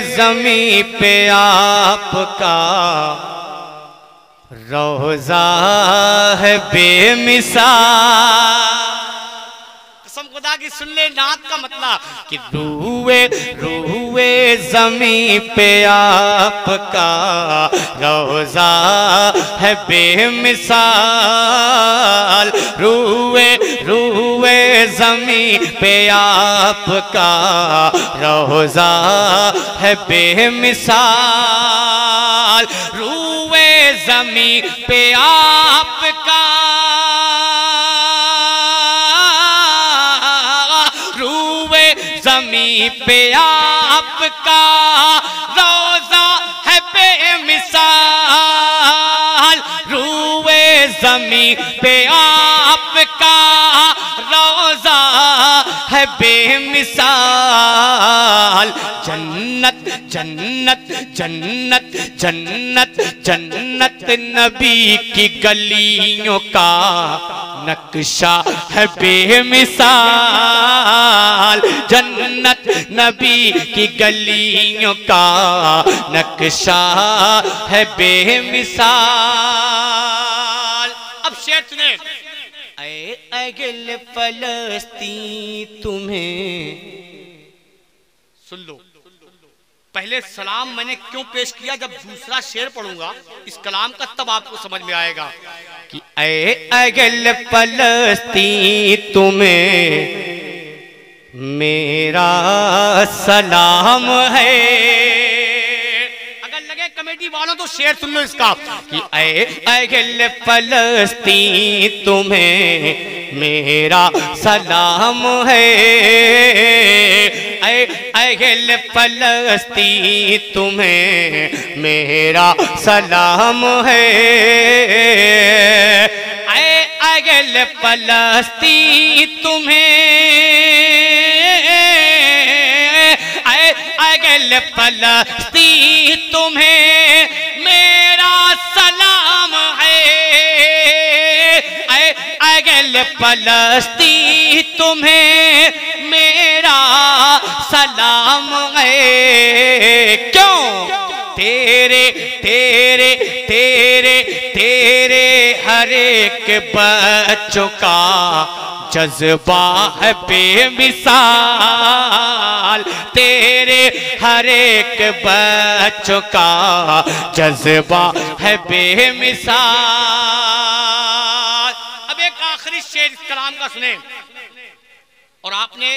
ज़मीं पे आपका रोज़ा है बेमिसाल। कसम खुदा की सुन ले नात का मतलब कि रूए रूए ज़मीं पे आपका रोज़ा है बेमिसाल। रूए रूए ज़मीं पे आपका रोज़ा है बेमिसाल। रूए ज़मीं पे आपका ज़मीं पे आपका रोज़ा है बेमिसाल। रूए ज़मीं पे आपका रोज़ा है बेमिसाल। जन्नत जन्नत जन्नत जन्नत जन्नत नबी की गलियों का नक्शा है बेमिसाल। जन्नत नबी की गलियों का नक्शा है बेमिसाल। अब शेर सुने। ऐ अगल फलस्तीन तुम्हें, सुन लो पहले सलाम मैंने क्यों पेश किया, जब दूसरा शेर पढ़ूंगा इस कलाम का तब आपको समझ में आएगा कि ऐ अगल फलस्तीन तुम्हें मेरा सलाम है। अगर लगे कमेटी वालों तो शेर सुन लो इसका कि ऐ अगल फलस्तीन तुम्हें मेरा सलाम है। ऐ अगल फलस्तीन तुम्हें मेरा सलाम है। ऐ अगल फलस्तीन तुम्हें, ऐ अगल फलस्तीन तुम्हें मेरा सलाम है। ऐ अगल फलस्तीन तुम्हें मेरा सलाम है। क्यों? तेरे तेरे तेरे तेरे हर एक बच्चों का जज्बा है बेमिसाल। तेरे हर एक बच्चों का जज्बा है बेमिसाल। अब एक आखिरी शेर इस कलाम का सुने। और आपने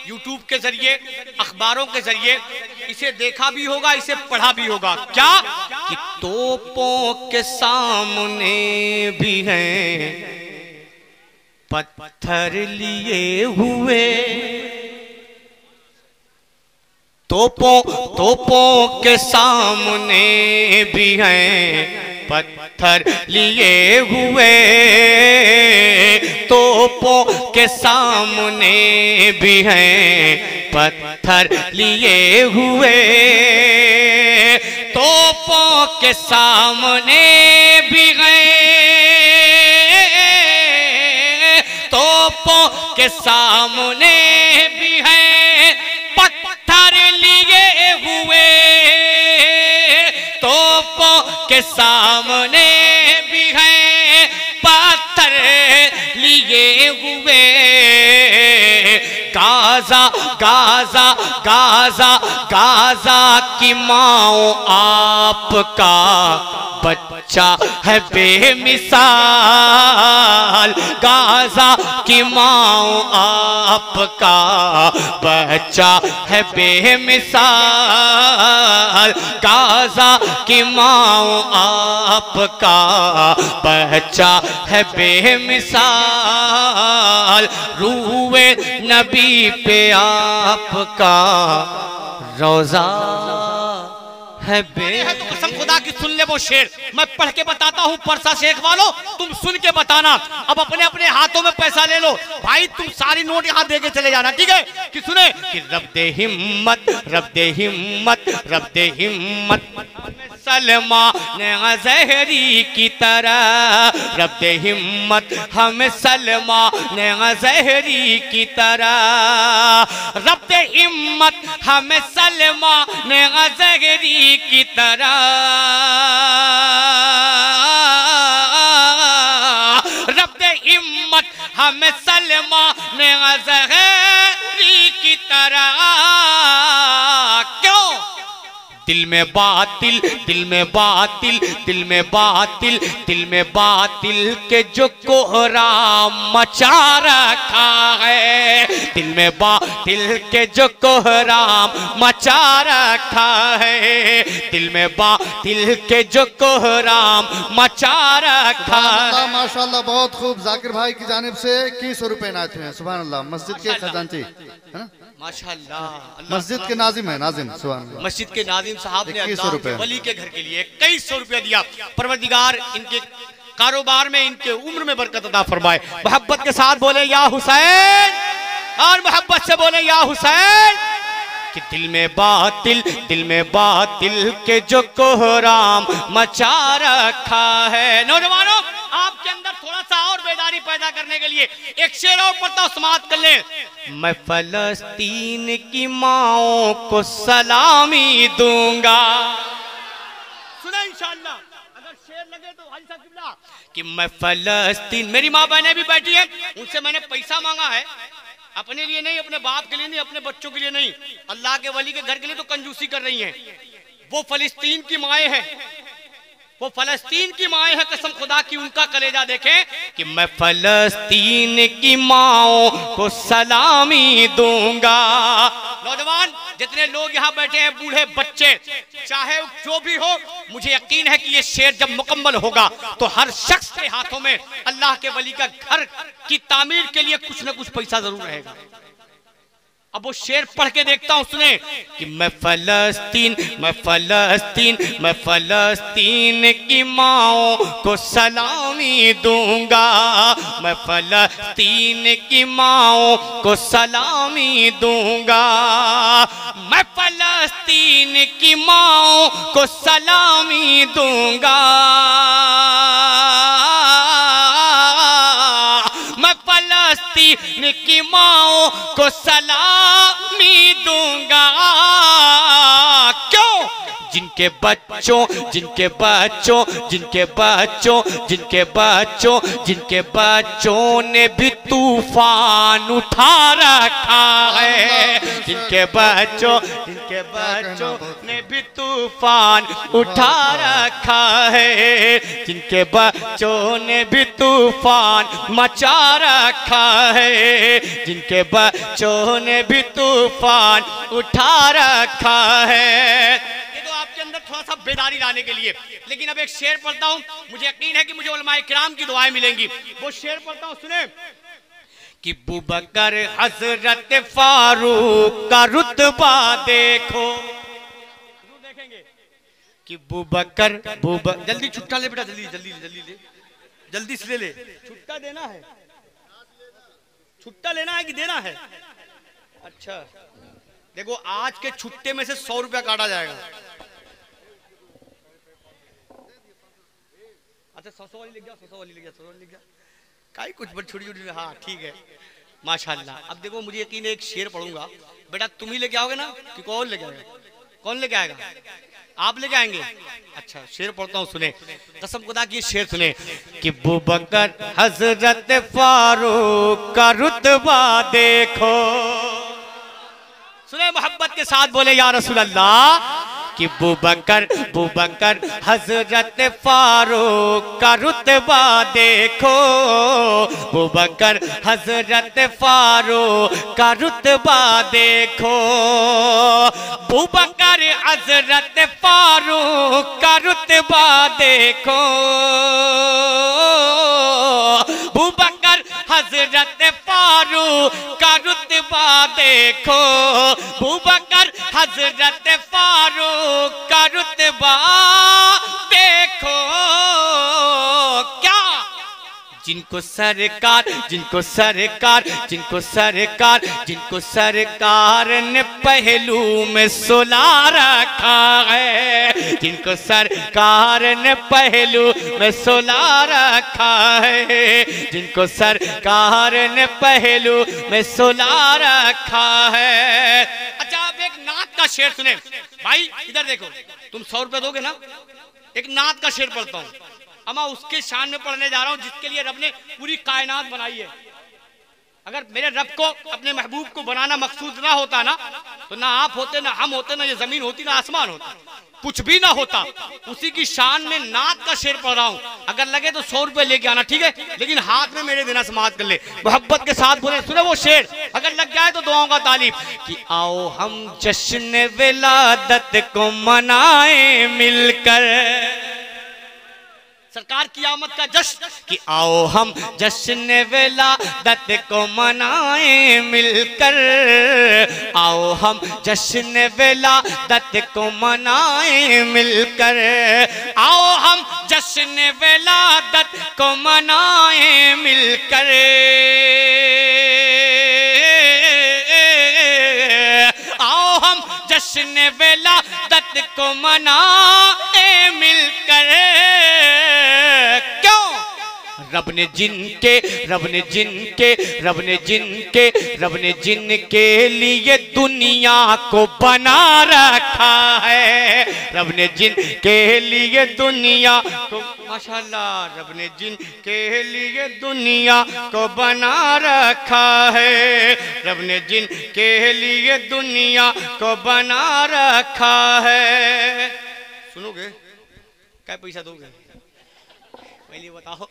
YouTube के जरिए, अखबारों के जरिए इसे देखा भी होगा, इसे पढ़ा भी होगा। क्या कि तोपों के सामने भी हैं पत्थर लिए हुए। तोपों के सामने भी हैं पत्थर लिए हुए। तोपों के सामने भी हैं पत्थर लिए हुए। तोपों के सामने भी हैं, तोपों के सामने भी हैं पत्थर लिए हुए। तोपों के सामने भी हैं पत्थर लिए हुए। गाजा गाजा गाजा गाजा की माओ आपका बच्चा है बेमिसाल। गाजा की माओ आपका बच्चा है बेमिसाल। गाजा की माओ आपका बच्चा है बेमिसाल। रूए नबी पे आपका रोज़ा है तो कसम खुदा की सुन ले वो शेर मैं पढ़ के बताता हूँ। परसा शेख वालों तुम सुन के बताना। अब अपने अपने हाथों में पैसा ले लो भाई, तुम सारी नोट यहाँ दे के चले जाना, ठीक है? कि सुने कि रब दे हिम्मत, रब दे हिम्मत, रब दे हिम्मत सलमान ज़हरी की तरह, रब दे हिम्मत हमें सलमान ज़हरी की तरह, रब दे हिम्मत हमें सलमान ज़हरी की तरह, रब दे हिम्मत हमें सलमान ज़हरी की तरह। क्यों? दिल में बातिल, दिल में बातिल, दिल में बातिल, दिल में बातिल के जो कोहराम मचा रखा है, दिल में बातिल के जो कोहराम मचा रखा है, दिल में बातिल के जो कोहराम मचा रखा है। माशाअल्लाह, बहुत खूब। जाकिर भाई की जानिब से 21 रुपए इनायत हुए हैं। सुभान अल्लाह। मस्जिद के खजांची है ना, माशाअल्लाह, मस्जिद के नाजिम है, नाजिम। सुभान अल्लाह। मस्जिद के नाजिम साहब ने 21 रुपए वली के घर के लिए 2100 रुपया दिया। परवरदिगार इनके कारोबार में, इनके उम्र में बरकत अता फरमाए। मोहब्बत के साथ बोले या हुसैन, और मोहब्बत से बोले या हुसैन। कि दिल में बातिल, दिल में बातिल के जो कोहराम मचा रखा है। नौजवानों, आपके अंदर थोड़ा सा और बेदारी पैदा करने के लिए एक शेर और पढ़ता हूं, समाप्त कर ले। मैं फलस्तीन की माओं को सलामी दूंगा। सुना इंशाअल्लाह, अगर शेर लगे तो हाजी साहब किबला, कि मैं फलस्तीन, मेरी माँ बहनें भी बैठी हैं, उनसे मैंने पैसा मांगा है, अपने लिए नहीं, अपने बाप के लिए नहीं, अपने बच्चों के लिए नहीं, अल्लाह के वली के घर के लिए तो कंजूसी कर रही हैं। वो फलस्तीन की माएँ हैं, वो फलस्तीन की माएँ हैं, कसम खुदा की उनका कलेजा देखें। कि मैं फलस्तीन की माओं को सलामी दूंगा। नौजवान, जितने लोग यहाँ बैठे हैं, बूढ़े बच्चे, चाहे जो भी हो, मुझे यकीन है कि ये शेर जब मुकम्मल होगा तो हर शख्स के हाथों में अल्लाह के वली का घर की तामीर के लिए कुछ न कुछ पैसा जरूर रहेगा। अब वो शेर पढ़ के देखता हूं, सुने। कि मैं फलस्तीन, मैं फलस्तीन, मैं फलस्तीन की माओं को सलामी दूंगा, मैं फलस्तीन की माओं को सलामी दूंगा, मैं फलस्तीन की माओं को सलामी दूंगा, मैं फलस्तीन की माओं को सलामी दूंगा। क्यों? जिनके बच्चों, जिनके बच्चों, जिनके बच्चों, जिनके बच्चों, जिनके बच्चों ने भी तूफान उठा रखा है, जिनके बच्चों, जिनके बच्चों ने भी तूफान उठा रखा है, जिनके बच्चों ने भी तूफान मचा रखा है, जिनके बच्चों ने भी तूफान उठा रखा है। आपके अंदर थोड़ा सा बेदारी लाने के लिए। लेकिन अब एक शेर पढ़ता हूं, मुझे यकीन है कि मुझे उलमाए किराम की दुआएं मिलेंगी। वो शेर पढ़ता हूं, सुने। कि बुबकर हजरत फारूक का रुतबा देखो, देखेंगे कि बुबकर, जल्दी छुट्टा ले बेटा, जल्दी जल्दी जल्दी ले, जल्दी से ले, छुट्टा देना है, छुट्टा लेना है कि देना है? अच्छा देखो, आज के छुट्टे में से 100 रुपया काटा जाएगा। अच्छा 100 वाली लिख गया, 100 वाली लिख गया, 100 वाली लिख गया, काई कुछ बड़ी छोटी छोटी। हाँ ठीक है, माशाल्लाह। अब देखो, मुझे यकीन है एक शेर पढ़ूंगा, बेटा तुम ही लेके आओगे ना कि कौन लेके आएगा? कौन लेके आएगा? आप लेके आएंगे? अच्छा शेर पढ़ता हूँ, सुने। कसम खुदा की शेर सुने। कि बुबकर हजरत फारूक का रुतबा देखो, सुने मोहब्बत के साथ बोले या रसूल अल्लाह। कि बुबकर, बुबकर हजरत फारूक का रुतबा देखो, बुबकर हजरत फारूक का रुतबा देखो, बुबकर हजरत फारूक का रुतबा देखो, बुबकर हजरत फारूक का रुतबा देखो, बुबकर हजरत फारूक का रुतबा देखो। क्या? जिनको सरकार, जिनको सरकार, जिनको सरकार, जिनको सरकार ने पहलू में सुला रखा है, जिनको सरकार ने पहलू में सुला रखा है, जिनको सरकार ने पहलू में सुला रखा है। अच्छा आप एक नात का शेर सुने भाई, इधर देखो, तुम 100 रुपए दोगे ना, एक नात का शेर पढ़ता हूँ, अमा उसके शान में पढ़ने जा रहा हूँ जिसके लिए रब ने पूरी कायनात बनाई है। अगर मेरे रब को अपने महबूब को बनाना मकसूद ना होता ना, तो ना आप होते, ना हम होते, ना ये जमीन होती, ना आसमान होता, कुछ भी ना होता। उसी की शान में नात का शेर पढ़ रहा हूँ, अगर लगे तो 100 रुपए लेके आना, ठीक है, लेकिन हाथ में मेरे देना, समाज कर ले, मोहब्बत के साथ बोले, सुने वो शेर, अगर लग जाए तो दुआओं का तालीब। कि आओ हम जश्न विलादत को मनाए मिलकर, सरकार की आमद का जश्न, कि आओ हम जश्न विलादत को मनाए मिलकर, आओ हम जश्न विलादत को मनाए मिलकर, आओ हम जश्न विलादत को मनाए मिलकर, आओ हम जश्न विलादत को मनाए मिलकर। क्यों? रब ने जिनके रब ने जिनके रब ने जिनके रब ने जिनके लिए दुनिया को बना रखा है, रब ने जिनके लिए दुनिया को, माशाल्लाह, रब ने जिनके लिए दुनिया को बना रखा है, रब ने जिनके लिए दुनिया को बना रखा है। सुनोगे? क्या पैसा दोगे? पहले बताओ।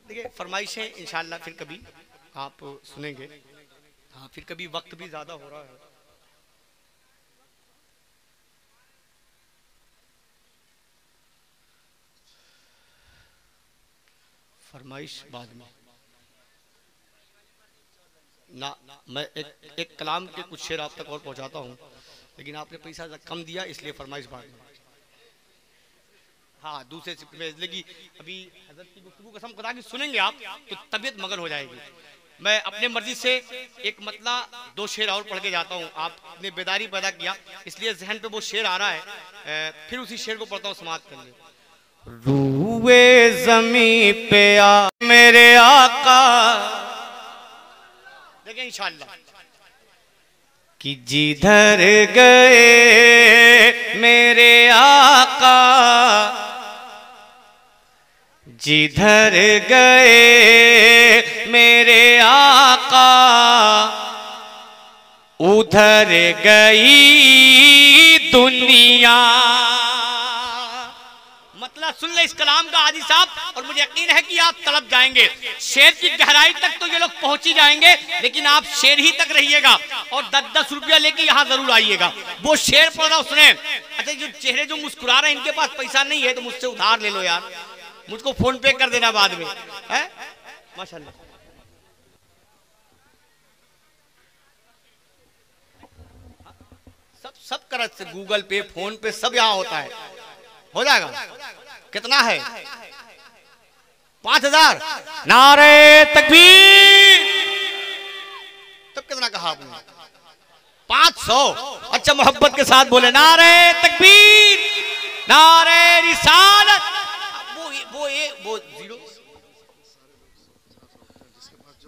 देखिए फरमाइशें इंशाल्लाह फिर कभी आप सुनेंगे। हाँ फिर कभी वक्त भी ज्यादा हो रहा है। फरमाइश बाद में ना, मैं एक कलाम के कुछ शेर आप तक और पहुंचाता हूँ, लेकिन आपने पैसा कम दिया इसलिए फरमाइश बाद में। हाँ दूसरे लगी अभी हज़रत की गुफ्तगू कसम खुदा की सुनेंगे आप तो तबीयत मगन हो जाएगी। मैं अपने मर्जी से एक मतला 2 शेर और पढ़ के जाता हूँ, आपने बेदारी पैदा किया इसलिए जहन पे वो शेर आ रहा है, फिर उसी शेर को पढ़ता हूँ, समाप्त कर ले। रूए ज़मीं पे आ मेरे आका, देखें इंशाअल्लाह, कि जिधर गए मेरे आका, जिधर गए मेरे आका, उधर गई दुनिया। मतलब सुन ले इस कलाम का आदि साहब, और मुझे यकीन है कि आप तड़प जाएंगे। शेर की गहराई तक तो ये लोग पहुंच ही जाएंगे, लेकिन आप शेर ही तक रहिएगा और 10-10 रुपया लेके यहाँ जरूर आइएगा। वो शेर पढ़ रहा सुने। अच्छा जो चेहरे जो मुस्कुरा रहे हैं इनके पास पैसा नहीं है तो मुझसे उधार ले लो यार, मुझको फोन पे कर देना बाद में, है? माशाल्लाह। सब कर से गूगल पे, फोन पे सब यहाँ होता है, हो जाएगा। कितना है? 5000। नारे तकबीर। तब कितना कहा आपने? 500। अच्छा मोहब्बत के साथ बोले नारे तकबीर, नारे रिसालत। वो 0।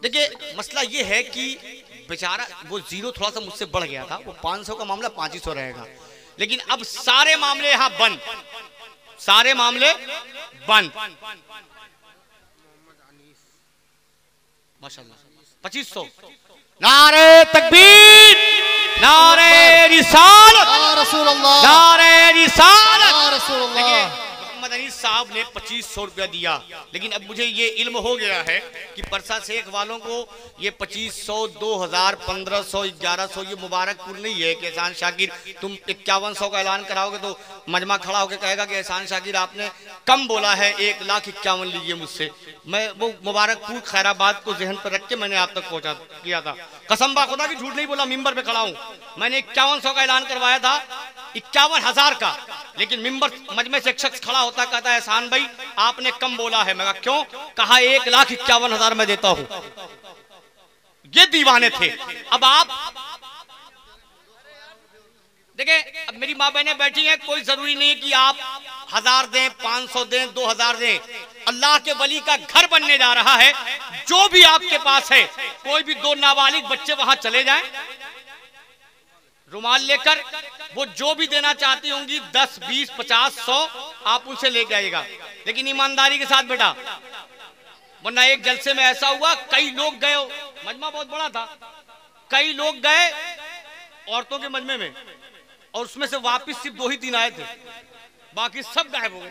देखिए मसला ये है कि बेचारा वो 0 थोड़ा सा मुझसे बढ़ गया था, वो 500 का मामला 500 रहेगा, लेकिन अब सारे मामले यहाँ बंद, सारे मामले बंद। माशाल्लाह 2500। नारे तकबीर, नारे रिसालत, नारे रिसालत। मोहम्मद अनीस साहब ने 2500 रुपया दिया, लेकिन अब मुझे ये इल्म हो गया है कि परसा शेख वालों को ये 2500, 2000, 1500, 1100 ये मुबारकपुर नहीं है कि एहसान शाकिर तुम 5100 का ऐलान कराओगे तो मजमा खड़ा होकर कहेगा कि एहसान शाकिर आपने कम बोला है, 1,51,000 लीजिए मुझसे। मैं वो मुबारकपुर खैराबाद को जहन पर रख के मैंने आप तक पहुंचा किया था। कसम बा खुदा की झूठ नहीं बोला, मिंबर पे खड़ा हूं। मैंने 5100 का ऐलान करवाया था, 51,000 का, लेकिन मिंबर मजमे से एक शख्स खड़ा होता कहता है एहसान भाई आपने कम बोला है। मैं कहा क्यों? कहा 1,51,000 मैं देता हूं। ये दीवाने थे। अब आप देखिए अब मेरी माँ बहनें बैठी हैं, कोई जरूरी नहीं है कि आप 1000 दें, 500 दें, 2000 दें। अल्लाह के वली का घर बनने जा रहा है। जो भी आपके पास है, कोई भी 2 नाबालिग बच्चे वहां चले जाएं, रुमाल लेकर, वो जो भी देना चाहती होंगी 10, 20, 50, 100 आप उनसे लेके आइएगा, लेकिन ईमानदारी के साथ बेटा। वरना एक जलसे में ऐसा हुआ, कई लोग गए, मजमा बहुत बड़ा था, कई लोग गए औरतों के मजमे में, और उसमें से वापस सिर्फ 2 ही 3 आए थे, बाकी सब गायब हो गए।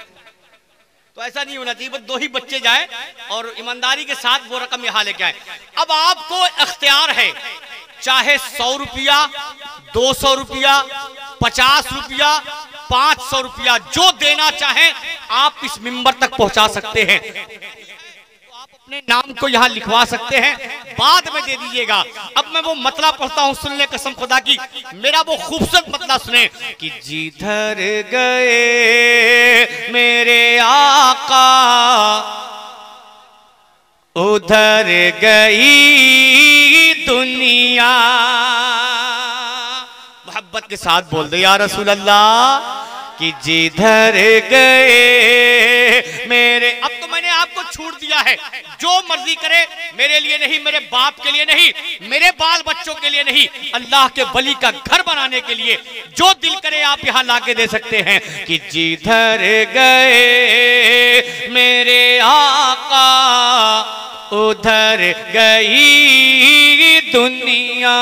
तो ऐसा नहीं होना चाहिए, बस 2 ही बच्चे जाए और ईमानदारी के साथ वो रकम यहाँ लेके आए। अब आपको इख्तियार है, चाहे 100 रुपया, 200 रुपया, 50 रुपया, 500 रुपया, जो देना चाहें आप इस मिंबर तक पहुंचा सकते हैं। तो आप अपने नाम को यहाँ लिखवा सकते हैं, बाद में दे दीजिएगा। अब मैं वो मतला पढ़ता हूँ, सुन ले कसम खुदा की, मेरा वो खूबसूरत मतला सुने कि जिधर गए मेरे आका उधर गई दुनिया। मोहब्बत के साथ बोल दे या रसूल अल्लाह कि जिधर गए मेरे। अब तो मैंने आपको छूट दिया है, जो मर्जी करे, मेरे लिए नहीं, मेरे बाप के लिए नहीं, मेरे बाल बच्चों के लिए नहीं, अल्लाह के वली का घर बनाने के लिए जो दिल करे आप यहाँ लाके दे सकते हैं कि जिधर गए मेरे आका उधर गई दुनिया,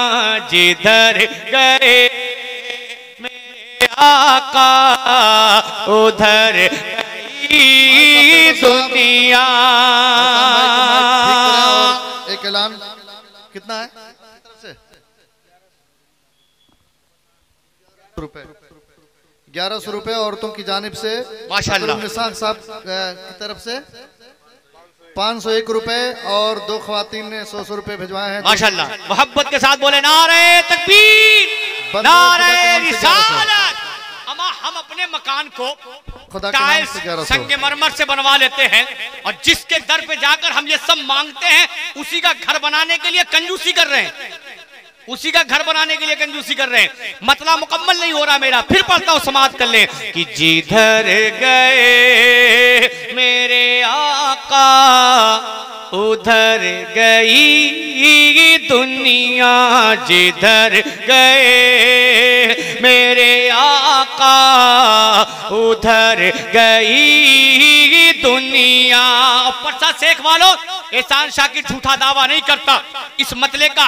जिधर गए मेरे आका उधर गई दुनिया। एक ऐलान कितना है से? रुपए 1100 रुपए औरतों की जानिब से, माशाअल्लाह। निसार साहब की तरफ से 501 रुपए और 2 ख्वातीन ने 100 रुपए भिजवाए हैं। माशाअल्लाह, मोहब्बत के साथ बोले नारे तकबीर, नारे रिसालत। हम अपने मकान को टाइल्स संगमरमर से बनवा लेते हैं, और जिसके दर पे जाकर हम ये सब मांगते हैं, उसी का घर बनाने के लिए कंजूसी कर रहे हैं, उसी का घर बनाने के लिए कंजूसी कर रहे हैं। मतला मुकम्मल नहीं हो रहा मेरा, फिर पढ़ता हूं, समाप्त कर ले कि जिधर गए मेरे आका उधर गई दुनिया, जिधर गए मेरे आका उधर गई दुनिया। परसा शेख वालों, एहसान शाकिर झूठा दावा नहीं करता। इस मतले का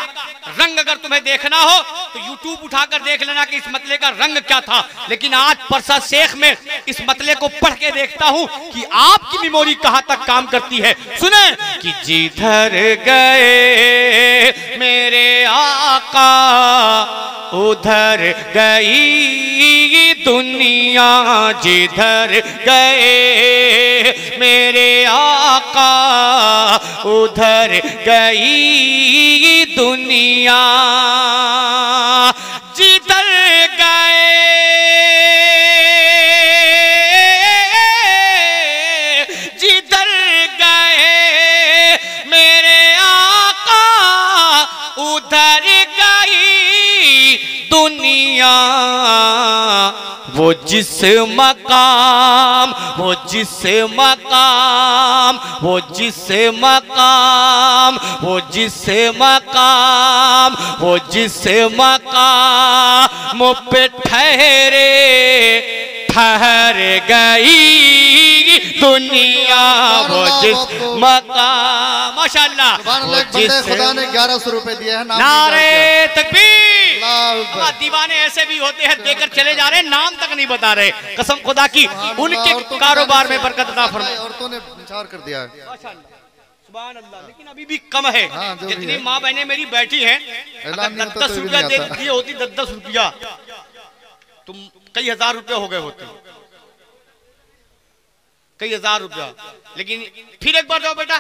रंग अगर तुम्हें देखना हो तो यूट्यूब उठाकर देख लेना कि इस मतले का रंग क्या था, लेकिन आज परसा शेख में इस मतले को पढ़ के देखता हूं कि आपकी मेमोरी कहां तक काम करती है। सुने कि जिधर गए मेरे आका उधर गई दुनिया, जिधर गए मेरे आका उधर गई दुनिया, जिधर गए जिधर गए मेरे आका उधर गई दुनिया। वो जिस मकाम, वो जिस मकाम, वो जिस मकाम, वो जिस मकाम, वो जिस मकाम पे ठहरे ठहर गई दुनिया, वो जिस मकाम। माशाअल्लाह, खुदा ने 1100 रुपए दिए हैं। नारे तकबीर। दीवाने ऐसे भी होते हैं, देकर चले जा रहे हैं, नाम तक नहीं बता रहे। कसम खुदा की, उनके कारोबार में बरकत अता फरमाए। औरतों ने निछावर कर दिया है। सुभान अल्लाह, लेकिन अभी भी कम है। जितनी माँ बहनें मेरी बैठी हैं, 10 रुपया दे दी होती, 10 रुपया, तुम कई हजार रुपये हो गए होते, कई हजार रुपया। लेकिन फिर एक बार जाओ बेटा,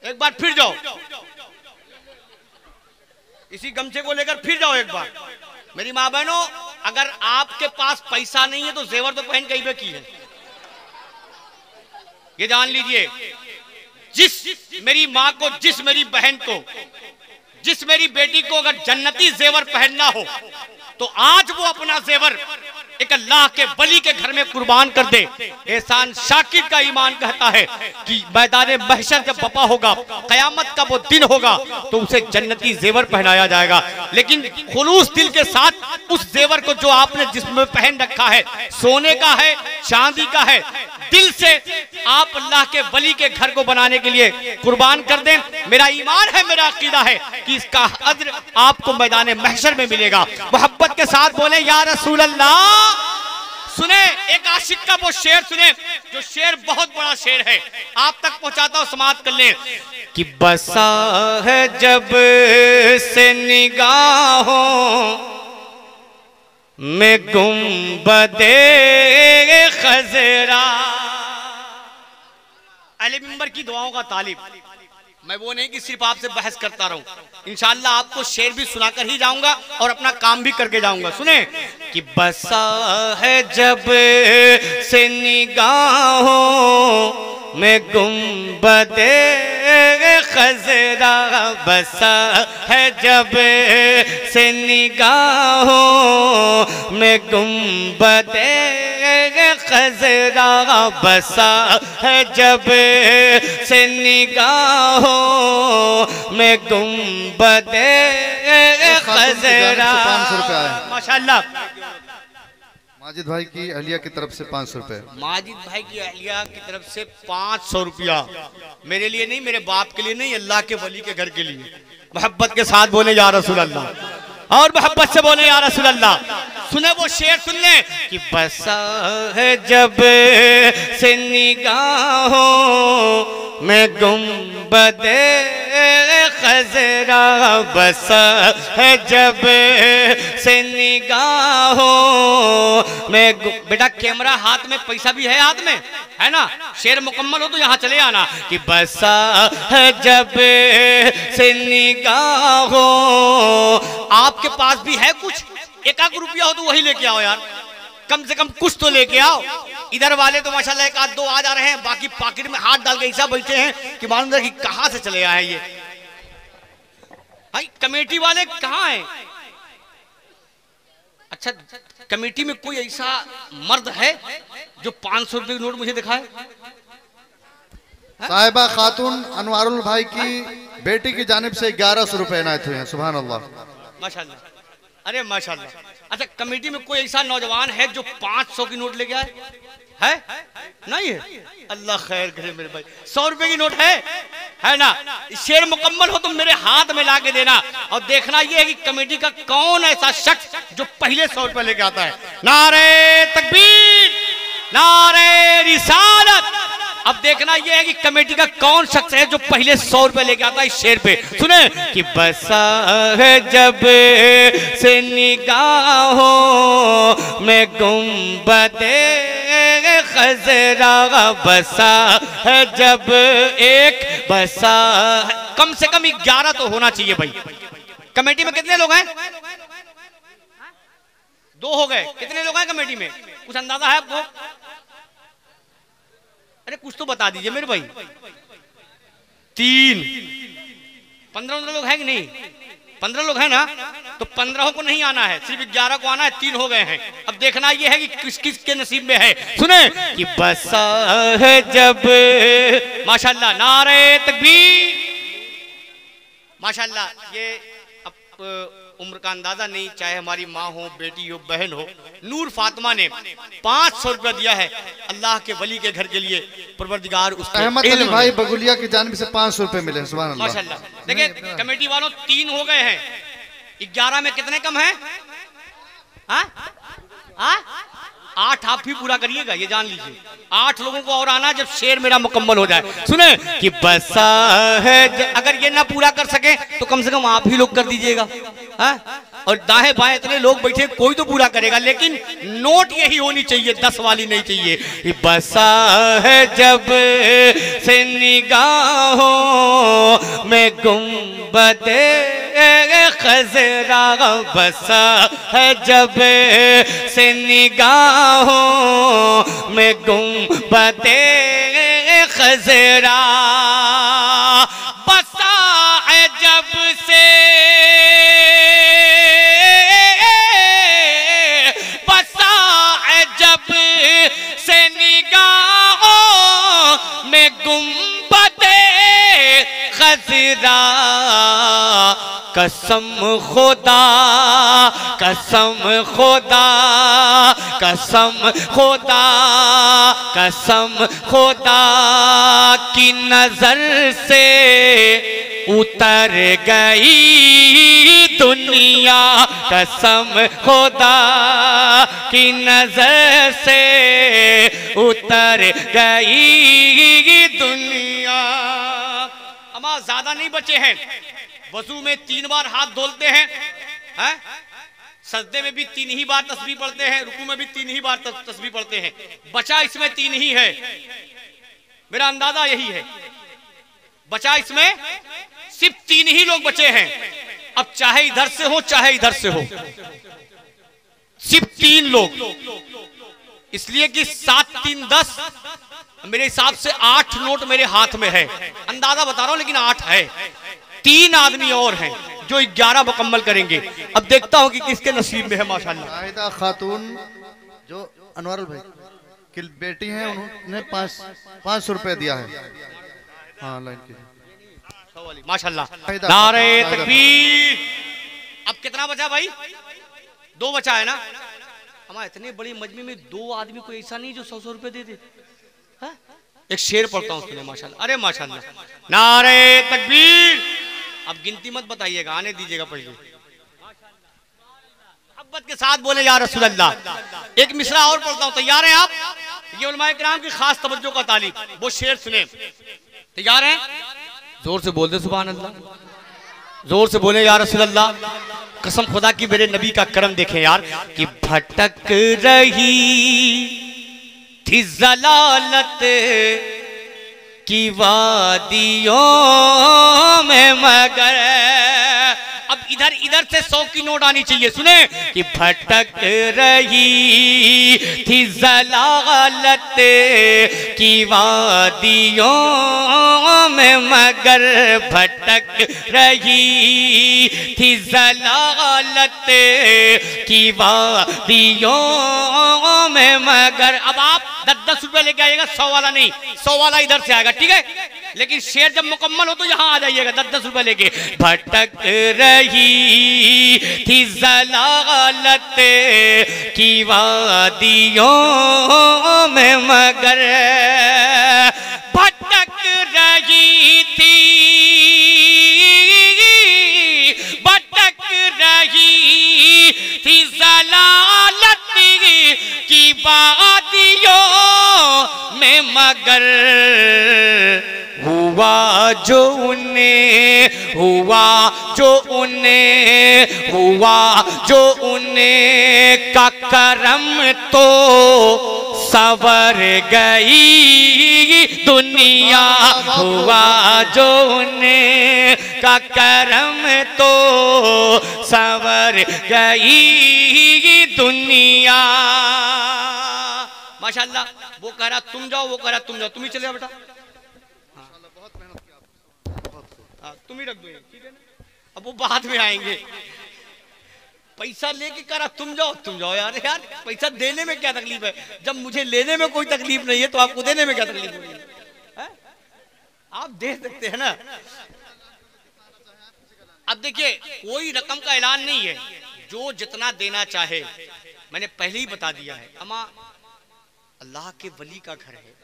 एक बार फिर जाओ, इसी गमछे को लेकर फिर जाओ एक बार। मेरी माँ बहनों, अगर आपके पास पैसा नहीं है तो जेवर तो पहन कहीं पे की है, ये जान लीजिए। जिस मेरी माँ को, जिस मेरी बहन को, जिस मेरी बेटी को अगर जन्नती जेवर पहनना हो तो आज वो अपना जेवर एक अल्लाह के वली के घर में कुर्बान कर दे। एहसान शाकिर का ईमान कहता है कि मैदान महशर जब बपा होगा, कयामत का वो दिन होगा, तो उसे जन्नती जेवर पहनाया जाएगा। लेकिन खुलूस दिल के साथ उस जेवर को जो आपने जिस्म में पहन रखा है, सोने का है, चांदी का है, दिल से आप अल्लाह के वली के घर को बनाने के लिए कुर्बान कर दें। मेरा ईमान है, मेरा अकीदा है कि इसका अज्र आपको मैदान महशर में मिलेगा। मोहब्बत के साथ बोले या रसूल अल्लाह। सुने एक आशिक का वो शेर सुने, जो शेर बहुत बड़ा शेर है, आप तक पहुंचाता हूं, समाप्त कर ले। कि बसा है जब से निगाहों में गुंबदे खजरा। अहले मिंबर की दुआओं का तालिब। मैं वो नहीं कि सिर्फ आपसे बहस करता रहूं, इंशाअल्लाह आपको शेर भी सुनाकर ही जाऊंगा और अपना काम भी करके जाऊंगा। सुने कि बसा है जब से निगाहों में गुंबदे खजरा, बसा है जब से निगाहों में गुंबदे खजरा, बसा है जब से निगाहों में गुंबदे खजरा। 500 रुपया है माशाअल्लाह। माजिद भाई की अहलिया की तरफ से 500 रुपए। माजिद भाई की अहलिया की तरफ से 500 रुपया। मेरे लिए नहीं, मेरे बाप के लिए नहीं, अल्लाह के वली के घर के लिए। मोहब्बत के साथ बोले या रसूल अल्लाह, और मोहब्बत से बोले या रसूल अल्लाह। सुने वो शेर सुन ले कि बसा है जब से निगाहों में गुंबदे खजरा, बसा है जब से निगाहों में। बेटा कैमरा हाथ में, पैसा भी है हाथ में, है ना? शेर मुकम्मल हो तो यहाँ चले आना। कि बसा है जब से निगाहों, आपके पास भी है कुछ, 1 रुपया हो तो वही लेके आओ यार, कम से कम कुछ तो लेके आओ। इधर वाले तो माशाल्लाह 1-2 आ जा रहे हैं, बाकी पॉकेट में हाथ डाल के ऐसा बैठे हैं कि मालूम कि कहां से चले आए ये। भाई कमेटी वाले कहां हैं? अच्छा, कमेटी में कोई ऐसा मर्द है जो 500 रुपए की नोट मुझे दिखाए? साहिबा खातून अनवारुल भाई की बेटी की जानिब से 1100 रुपए इनायत हुए हैं। सुभान अल्लाह, माशाल्लाह, अरे माशाल्लाह। अच्छा, कमेटी में कोई ऐसा नौजवान है जो 500 की नोट लेके आए? है? नहीं है? अल्लाह खैर करे मेरे भाई। 100 रुपए की नोट है ना? शेर मुकम्मल हो तो मेरे हाथ में ला के देना, और देखना यह है कि कमेटी का कौन ऐसा शख्स जो पहले 100 रुपए लेके आता है। नारे तकबीर, नारे रिसालत। अब देखना यह है कि कमेटी का कौन शख्स है जो पहले 100 रुपए लेके आता है इस शेर पे। सुने कि बसा है जब से निगाहों में गुंबदे खजरा, बसा है जब एक, बसा कम से कम 11 तो होना चाहिए भाई। कमेटी में कितने लोग हैं? 2 हो गए। कितने लोग हैं कमेटी में? कुछ अंदाजा है आपको? अरे कुछ तो बता दीजिए मेरे भाई। 3, 15 लोग हैं कि नहीं? 15 लोग हैं ना? तो 15 को नहीं आना है, सिर्फ 11 को आना है। 3 हो गए हैं। अब देखना यह है कि किस किस के नसीब में है। सुने कि बसा है जब, माशाल्लाह, नारे तकबीर, माशाल्लाह। ये अब उम्र का अंदाजा नहीं, चाहे हमारी माँ हो, बेटी हो, बहन हो। नूर फातिमा ने 500 रुपया दिया है अल्लाह के वली के घर के लिए। परवरदिगार उसके अहमद अली भाई बगुलिया की जानिब से 500 रुपए मिले। सुभान अल्लाह, माशाल्लाह। देखिए कमेटी वालों 3 हो गए हैं, 11 में कितने कम हैं? 8 आप भी पूरा करिएगा, ये जान लीजिए। 8 लोगों को और आना जब शेर मेरा मुकम्मल हो जाए। सुने कि बसा है, अगर ये ना पूरा कर सके तो कम से कम आप ही लोग कर दीजिएगा। और दाएं बाएं इतने लोग बैठे, कोई तो पूरा करेगा, लेकिन नोट यही होनी चाहिए, 10 वाली नहीं चाहिए। बसा है जब से निगाहों में गुंबदे खजरा, बसा है जब से निगाहों में गुंबदे खजरा, बसा है जब से खजरा कसम खुदा, कसम खुदा, कसम खुदा, कसम खुदा की नजर से उतर गई दुनिया, कसम खुदा की नजर से उतर गई दुनिया। अमा ज्यादा नहीं बचे हैं। वजू में 3 बार हाथ धोलते हैं, सजदे में भी 3 ही बार तस्बीह पढ़ते हैं, रुकू में भी 3 ही बार तस्बीह पढ़ते हैं। बचा इसमें 3 ही है, मेरा अंदाजा यही है। बचा इसमें सिर्फ 3 ही लोग बचे हैं। अब चाहे इधर से हो चाहे इधर से हो, सिर्फ 3 लोग। इसलिए कि 7 3 10, मेरे हिसाब से 8 नोट मेरे हाथ में है, अंदाजा बता रहा हूं, लेकिन 8 है। 3 आदमी और हैं जो 11 मुकम्मल करेंगे। अब देखता हूं कि किसके नसीब में है। माशाल्लाह शाहिदा खातून जो अनवर भाई की बेटी हैं, उन्होंने 500 रुपए दिया है। हाँ लाइन की माशाल्लाह, नारे तकबीर। अब कितना बचा भाई? 2 बचा है ना। हमारे इतने बड़ी मजमे में 2 आदमी को ऐसा नहीं जो 100 रुपए दे दे। एक शेर पढ़ता हूँ उसने, माशाल्लाह, अरे माशाल्लाह, नारे तकबीर। अब गिनती मत बताइएगा, आने दीजिएगा पहले। मोहब्बत के साथ बोले या रसूल अल्लाह। एक मिसरा और पढ़ता हूँ, तैयार हैं आप? ये उलमाए किराम की खास तवज्जो का तालीब, वो शेर सुने। तैयार हैं? जोर से बोल दे सुभान अल्लाह, जोर से बोले या रसूल अल्लाह। कसम खुदा की मेरे नबी का करम देखें यार, कि भटक रही थी जलालत की वादियों में मगर। अब इधर इधर से 100 की नोट आनी चाहिए, सुने। कि भटक रही थी जलालत की वादियों में मगर, भटक रही थी जलालत की वादियों में मगर। अब आप 10-10 रुपए लेके आइएगा, 100 वाला नहीं, 100 वाला इधर से आएगा, ठीक है। लेकिन शेर जब मुकम्मल हो तो यहां आ जाइएगा 10-10 रुपए लेके। भटक रही थी जलालत की वादियों में मगर, भटक रही थी, भटक रही थी जलालत की वादियों में मगर, हुआ जो उन्हें, हुआ जो उन्हें, हुआ जो उन्हें का करम तो सवर गई दुनिया। हुआ जो उन्हें का करम तो सवर गई दुनिया। माशाल्लाह। वो कह रहा तुम जाओ, वो कह रहा तुम जाओ, तुम ही चले जाओ बेटा। तुम ही रख दो, ठीक है ना। अब वो बाद में आएंगे। पैसा लेके करा तुम जाओ, तुम जाओ यार। यार पैसा देने में क्या तकलीफ है? जब मुझे लेने में कोई तकलीफ नहीं है तो आपको देने में क्या तकलीफ हो रही है? आप दे सकते हैं ना। अब देखिए, कोई रकम का ऐलान नहीं है, जो जितना देना चाहे। मैंने पहले ही बता दिया है, अमा अल्लाह के वली का घर है,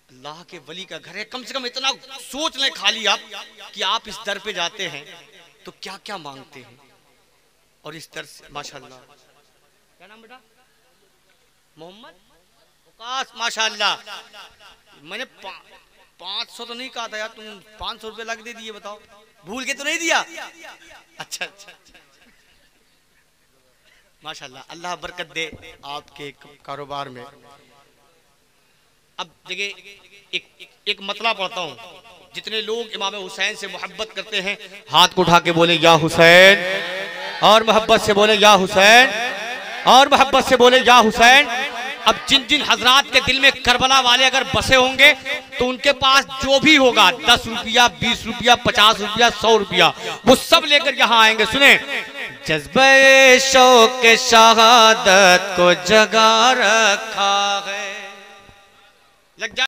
अल्लाह के वली का घर है। कम से कम इतना सोच लें खाली आप, कि आप इस दर पे जाते हैं तो क्या क्या मांगते हैं। और इस दर से माशाल्लाह, क्या नाम बेटा? मोहम्मद वकास, माशाल्लाह। मैंने 500 तो नहीं कहा था यार, तुम 500 रुपए लग दे दिए, बताओ। भूल के तो नहीं दिया? अच्छा अच्छा, माशाल्लाह। अल्लाह बरकत दे आपके कारोबार में। अब देखिए, एक मतला पढ़ता हूँ। जितने लोग इमाम हुसैन से मोहब्बत करते हैं, हाथ को उठा के बोले या हुसैन, और मोहब्बत से बोले या हुसैन, और मोहब्बत से बोले या हुसैन। अब जिन जिन हजरात के दिल में करबला वाले अगर बसे होंगे तो उनके पास जो भी होगा, 10 रुपया, 20 रुपया, 50 रुपया, 100 रुपया, वो सब लेकर यहाँ आएंगे। सुने, जज्बे शौक शहादत को जगा रखा है। लग जा